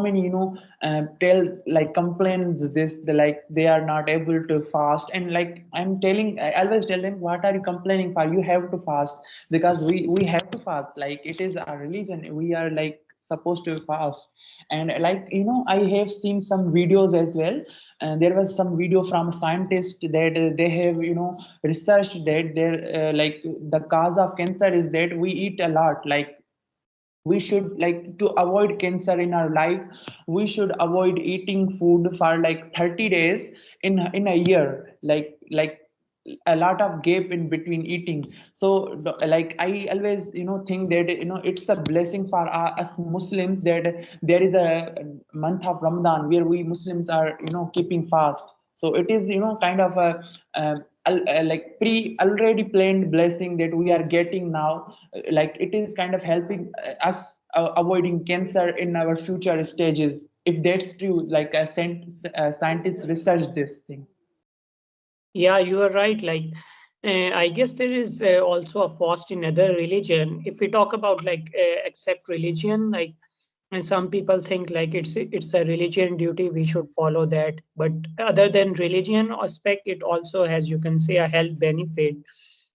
many, tells like complains this, like they are not able to fast. And like I always tell them, what are you complaining for? You have to fast, because we have to fast. Like it is our religion. We are like supposed to fast. And like, I have seen some videos as well. And there was some video from scientists that they have, researched that there, like the cause of cancer is that we eat a lot. Like we should, like, to avoid cancer in our life, we should avoid eating food for like 30 days in a year. Like a lot of gap in between eating. So like I always, think that, it's a blessing for us Muslims that there is a month of Ramadan where we Muslims are, keeping fast. So it is, kind of a like pre already planned blessing that we are getting now. Like it is kind of helping us avoiding cancer in our future stages, if that's true. Like scientists research this thing. Yeah, you are right. Like, I guess there is also a fast in other religion. If we talk about like accept religion, like, and some people think like it's a religion duty, we should follow that. But other than religion aspect, it also has, you can say, a health benefit.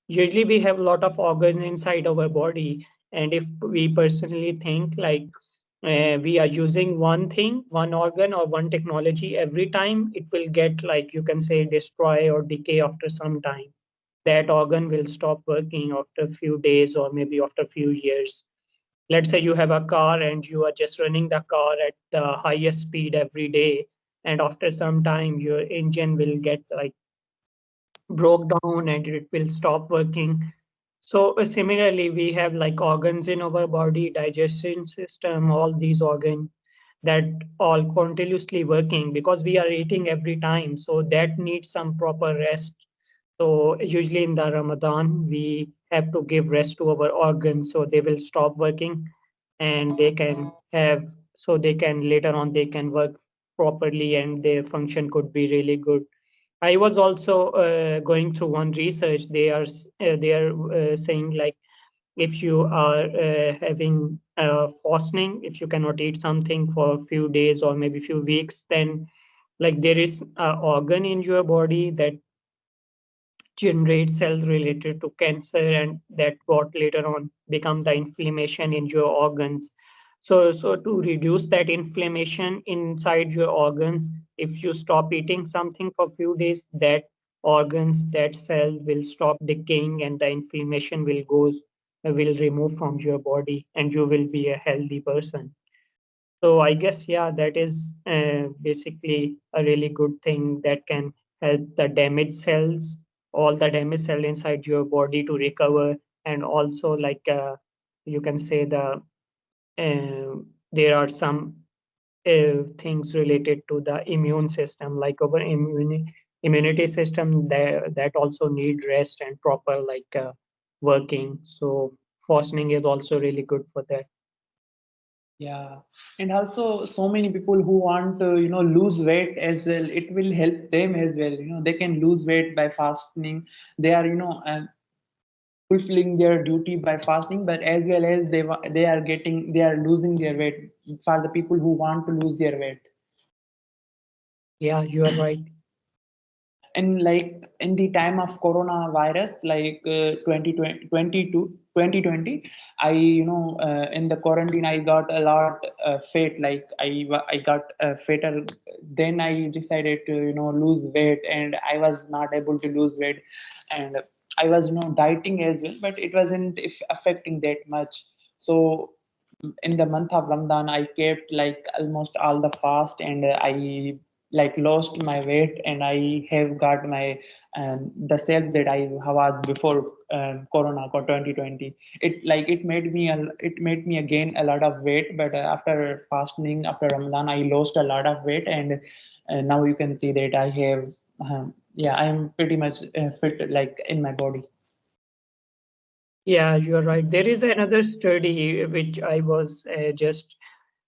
Usually, we have a lot of organs inside our body, and if we personally think like we are using one thing, one organ or one technology every time, it will get, like, you can say, destroy or decay after some time. That organ will stop working after a few days or maybe after a few years. Let's say you have a car and you are just running the car at the highest speed every day, and after some time your engine will get like broke down and it will stop working. So similarly, we have like organs in our body, digestion system, all these organs that all continuously working because we are eating every time. So that needs some proper rest. So usually in the Ramadan, we have to give rest to our organs so they will stop working and they can have, so they can later on they can work properly and their function could be really good. I was also going through one research. They are saying like if you are having fasting, if you cannot eat something for a few days or maybe few weeks, then like there is an organ in your body that generates cells related to cancer, and that got later on become the inflammation in your organs. So to reduce that inflammation inside your organs, if you stop eating something for few days, that organs, that cell will stop decaying and the inflammation will remove from your body and you will be a healthy person. So I guess, yeah, that is basically a really good thing that can help the damaged cells, all the damaged cell inside your body to recover. And also like you can say there are some things related to the immune system, like our immunity system that also need rest and proper like working. So fasting is also really good for that. Yeah, and also so many people who want to, lose weight as well. It will help them as well. They can lose weight by fasting. They are, fulfilling their duty by fasting, but as well as they are losing their weight, for the people who want to lose their weight. Yeah, you are right. And like in the time of coronavirus, like 2020, I, in the quarantine, I got a lot fat. Like I got fatter. Then I decided to, lose weight, and I was not able to lose weight. And I was, dieting as well, but it wasn't affecting that much. So in the month of Ramadan, I kept like almost all the fast, and I like lost my weight, and I have got my the self that I was before Corona 2020. It made me again a lot of weight, but after fasting after Ramadan, I lost a lot of weight, and now you can see that I have yeah, I am pretty much fit like in my body. Yeah, you're right. There is another study which I was just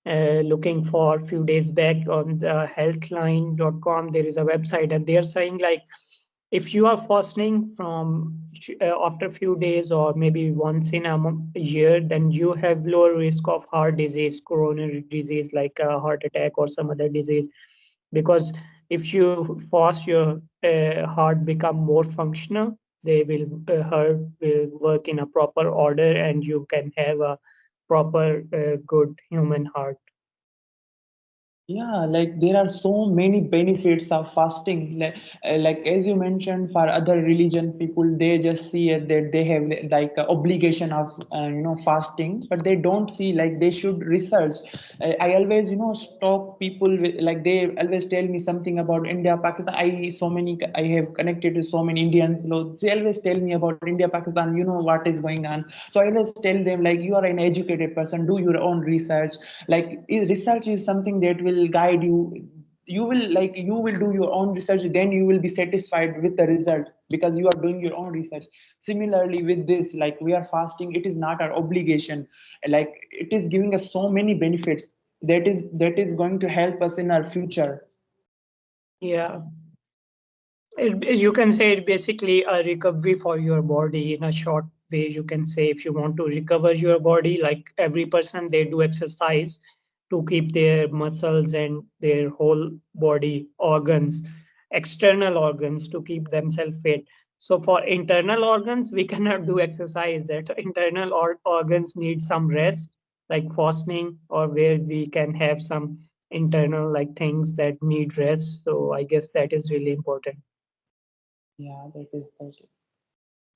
looking for a few days back on the healthline.com. There is a website, and they are saying like if you are fasting from after a few days or maybe once in a year, then you have lower risk of heart disease, coronary disease like a heart attack or some other disease. Because if you fast, your heart become more functional. They will heart will work in a proper order, and you can have a proper good human heart. Yeah, like there are so many benefits of fasting. Like as you mentioned, for other religion people, they just see it that they have like a obligation of fasting, but they don't see like they should research. I always stop people with like they always tell me something about India, Pakistan. I have connected to so many Indians. So they always tell me about India, Pakistan. You know what is going on. So I always tell them like you are an educated person, do your own research. Like research is something that will guide you. You will do your own research, then you will be satisfied with the result because you are doing your own research. Similarly with this, like we are fasting, it is not our obligation. Like it is giving us so many benefits that is going to help us in our future. Yeah. You can say it's basically a recovery for your body in a short way. You can say if you want to recover your body, like every person, they do exercise to keep their muscles and their whole body organs, external organs, to keep themselves fit. So for internal organs, we cannot do exercise. That internal organs need some rest, like fasting, or where we can have some internal like things that need rest. So I guess that is really important. Yeah, that is.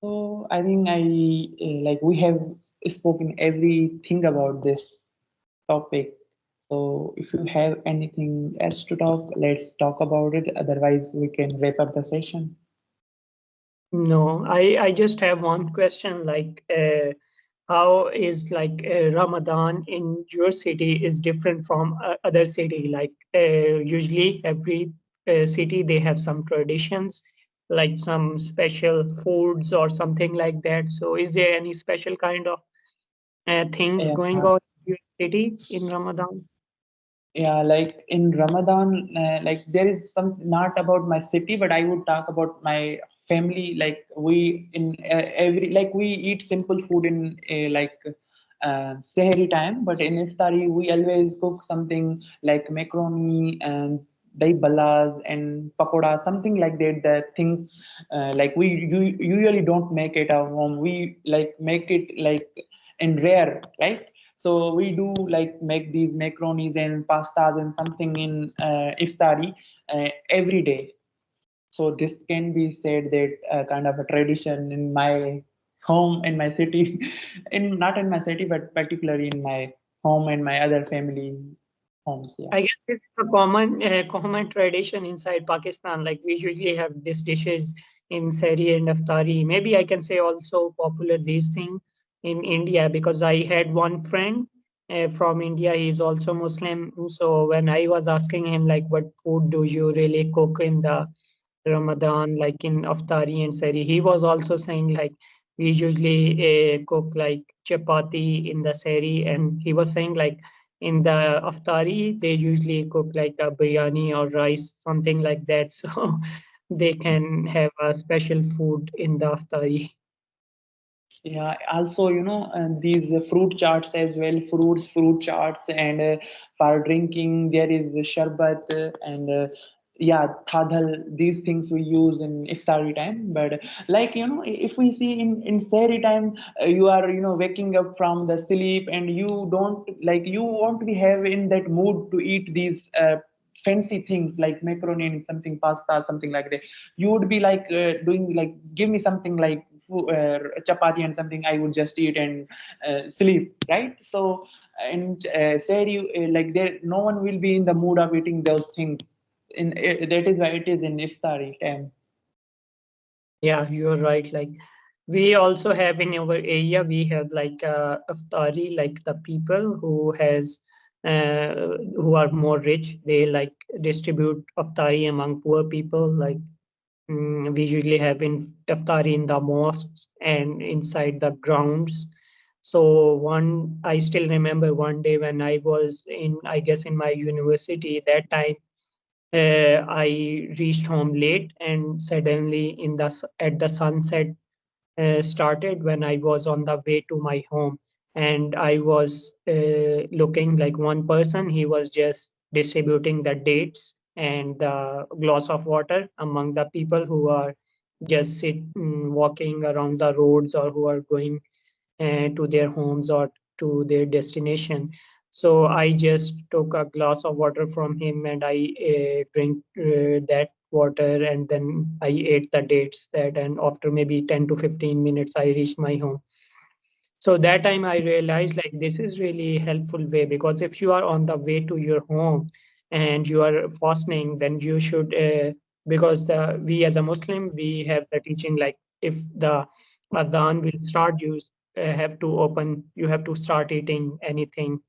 So I think like we have spoken everything about this topic. So if you have anything else to talk, let's talk about it. Otherwise, we can wrap up the session. No, I just have one question. Like, how is like Ramadan in your city is different from other city? Like, usually every city they have some traditions, like some special foods or something like that. So, is there any special kind of things Yeah, going on in your city in Ramadan? yeah, like in Ramadan, like there is some not about my city, but I would talk about my family. Like we in every like we eat simple food in Sehri time, but in Iftari we always cook something like macaroni and dahi balas and pakoda, something like that. The things like we usually don't make it at home. We like make it like in rare, right? So we do like make these macaronis and pastas and something in iftari every day. So this can be said that kind of a tradition in my home, in my city, in not in my city, but particularly in my home and my other family homes. Yeah. I guess it's a common tradition inside Pakistan. Like we usually have these dishes in sari and aftari. Maybe I can say also popular these thing in India because I had one friend from India. He's also Muslim. So when I was asking him like, what food do you really cook in the Ramadan, like in Aftari and Sari. He was also saying like we usually cook like chapati in the Sari, and he was saying like in the Aftari they usually cook like a biryani or rice, something like that. So they can have a special food in the Aftari. Yeah, also, these fruit charts as well, fruit charts, and for drinking, there is the sharbat and yeah, thadal, these things we use in iftari time. But like, if we see in sehri time, you are, waking up from the sleep and you don't like, you won't be have in that mood to eat these fancy things like macaroni and something pasta, something like that. You would be like doing like, give me something like chapati and something I would just eat and sleep, right? So and say you like there no one will be in the mood of eating those things in that is why it is in iftari time. Yeah, you're right. Like we also have in our area, we have like Aftari, like the people who are more rich, they like distribute Aftari among poor people. Like we usually have in Aftari in the mosques and inside the grounds. So I still remember one day when I was in, I guess in my university that time I reached home late, and suddenly at the sunset started when I was on the way to my home, and I was looking like one person. He was just distributing the dates and the glass of water among the people who are just walking around the roads, or who are going to their homes or to their destination. So I just took a glass of water from him, and I drink that water, and then I ate the dates that, and after maybe 10 to 15 minutes, I reached my home. So that time I realized like this is really helpful way, because if you are on the way to your home and you are fasting, then you should because we as a Muslim, we have the teaching like if the adhan will start, you have to start eating anything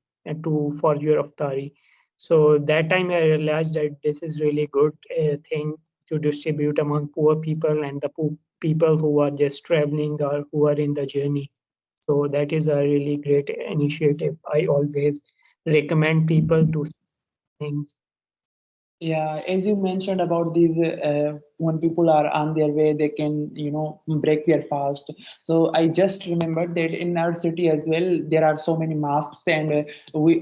to for your iftari. So that time I realized that this is really good thing to distribute among poor people and the poor people who are just traveling or who are in the journey. So that is a really great initiative. I always recommend people to things. Yeah, as you mentioned about these, when people are on their way, they can, break their fast. So I just remembered that in our city as well, there are so many mosques, and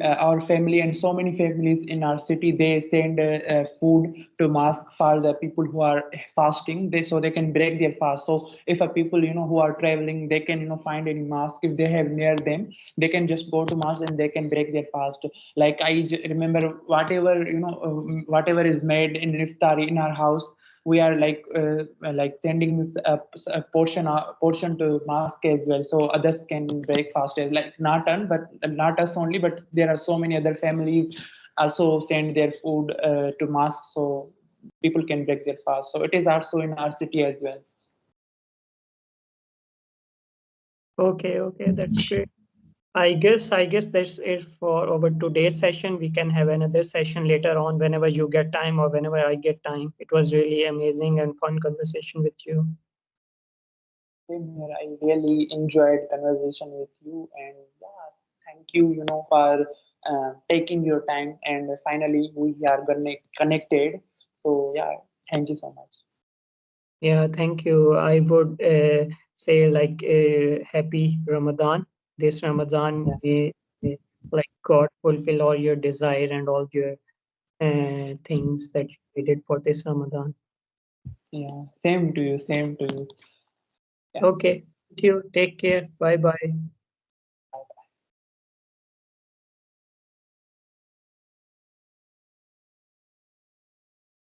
our family and so many families in our city, they send food to mosque for the people who are fasting. So they can break their fast. So if a people, who are traveling, they can, find any mosque if they have near them, they can just go to mosque and they can break their fast. Like remember, whatever is made in iftari in our house, we are like sending this portion to mosque as well, so others can break fast as like not us only, but there are so many other families also send their food to mosque, so people can break their fast. So it is also in our city as well. Okay, okay, that's great. I guess that's it for our today's session. We can have another session later on whenever you get time or whenever I get time. It was really amazing and fun conversation with you. Same here. I really enjoyed conversation with you, and yeah, thank you, for taking your time. And finally, we are connected. So yeah, thank you so much. Yeah, thank you. I would say like happy Ramadan. This Ramadan, Yeah, may like God fulfill all your desire and all your things that you needed for this Ramadan. yeah. Same to you. Same to you. Yeah. Okay, thank you. Take care. Bye bye.